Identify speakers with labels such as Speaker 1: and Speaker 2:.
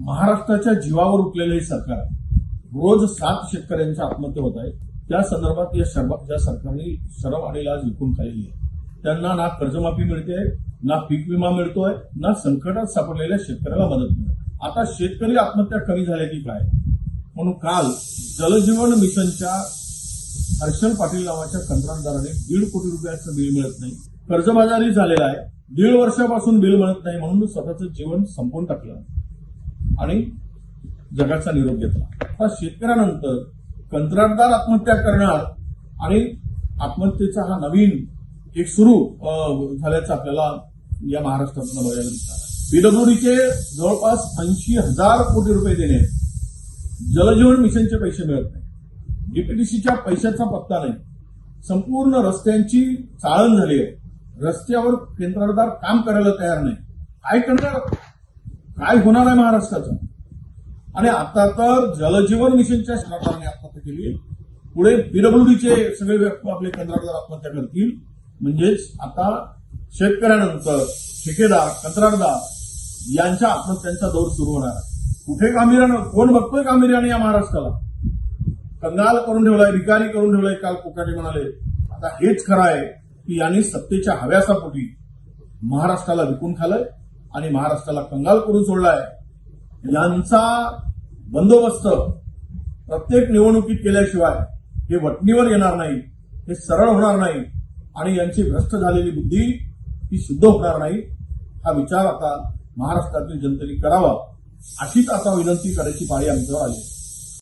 Speaker 1: महाराष्ट्राच्या जीवावर उठलेलं हे सरकार आहे. रोज 7 शेतकऱ्यांच्या आत्महत्या होत आहे. त्या संदर्भात या सरकारने शरम आणि लाज विकून खाल्लेली आहे. त्यांना ना कर्जमाफी मिळते, ना पीक विमा मिळतोय, ना संकटात सापडलेल्या शेतकऱ्याला मदत मिळते. आता शेतकरी आत्महत्या कमी झाल्या की काय, म्हणून काल जलजीवन मिशनच्या हर्षल पाटील नावाच्या कंत्राटदाराने 1.5 कोटी रुपयाचं बिल मिळत नाही, कर्जबाजारी झालेला आहे, 1.5 वर्षापासून बिल मिळत नाही म्हणून स्वतःचं जीवन संपवून टाकलं आणि जगाचा निरोप घेतला. आता शेतकऱ्यानंतर कंत्राटदार आत्महत्या करणार आणि आत्महत्येचा हा नवीन एक सुरू झाल्याचं आपल्याला या महाराष्ट्रातून बघायला दिसणार आहे. पीडब्ल्यूडीचे जवळपास 80,000 कोटी रुपये देणे, जलजीवन मिशनचे पैसे मिळत नाही, डीपीडीसीच्या पैशाचा पत्ता नाही, संपूर्ण रस्त्यांची चाळण झाली आहे, रस्त्यावर कंत्राटदार काम करायला तयार नाही. काय करणार, काय होणार आहे महाराष्ट्राचं? आणि आता तर जलजीवन मिशनच्या सरकारने आत्महत्या केली, पुढे पीडब्ल्यूडीचे सगळे आपले कंत्राटदार आत्महत्या करतील. म्हणजेच आता शेतकऱ्यानंतर ठेकेदार, कंत्राटदार यांच्या आत्महत्यांचा दौर सुरू होणार आहे. कुठे गांभीर्यानं, कोण बघतोय गांभीर्याने या महाराष्ट्राला? कंगाल करून ठेवलाय, भिकारी करून ठेवलाय. काल कोकाटे म्हणाले. आता हेच खरं आहे की यांनी सत्तेच्या हव्यासापोटी महाराष्ट्राला विकून खाल्लंय आणि महाराष्ट्राला कंगाल करून सोडलाय. यांचा बंदोबस्त प्रत्येक निवडणुकीत केल्याशिवाय हे वटणीवर येणार नाही, हे सरळ होणार नाही आणि यांची भ्रष्ट झालेली बुद्धी ही शुद्ध होणार नाही. हा विचार आता महाराष्ट्रातील जनतेने करावा, अशीच आता विनंती करायची पाळी आमच्यावर आली.